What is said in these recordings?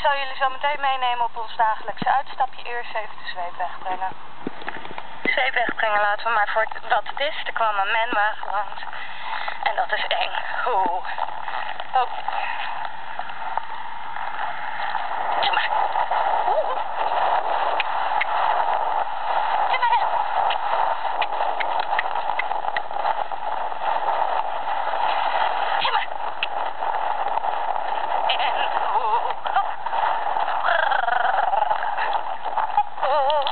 zal jullie zo meteen meenemen op ons dagelijkse uitstapje. Eerst even de zweep wegbrengen. De zweep wegbrengen laten we maar voor wat het is. Er kwam een menwagen langs. En dat is eng. Oeh. Oh. Doe maar. Oeh. Doe maar. Doe maar. En oeh. Oh.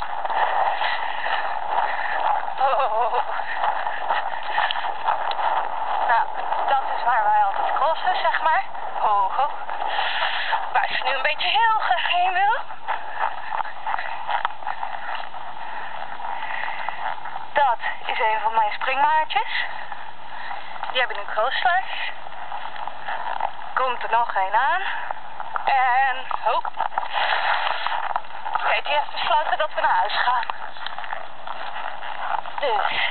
Oh. Nou, dat is waar wij altijd crossen, zeg maar. Oh, oh. Waar ze nu een beetje heel graag heen wil. Dat is een van mijn springmaatjes. Die hebben nu crossslags. Komt er nog een aan. En, oh. Oké, die heeft besloten dat we naar huis gaan. Dus,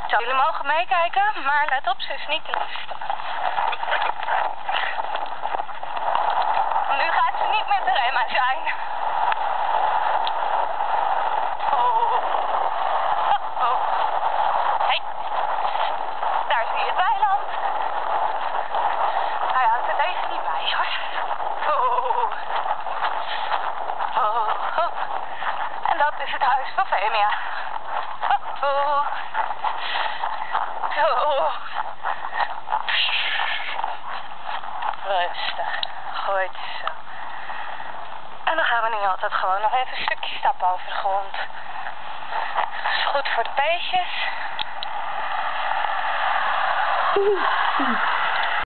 jullie mogen meekijken, maar let op, ze is niet te liefste. Nu gaat ze niet meer de remma zijn. Oh. Oh, oh. Hey. Daar zie je het weiland. Hij houdt er deze niet bij, hoor. Oh. Oh. Oh. En dat is het huis van Femia. Oh. Oh. Rustig. Goed zo. En dan gaan we nu altijd gewoon nog even een stukje stappen over de grond. Dat is goed voor de beestjes.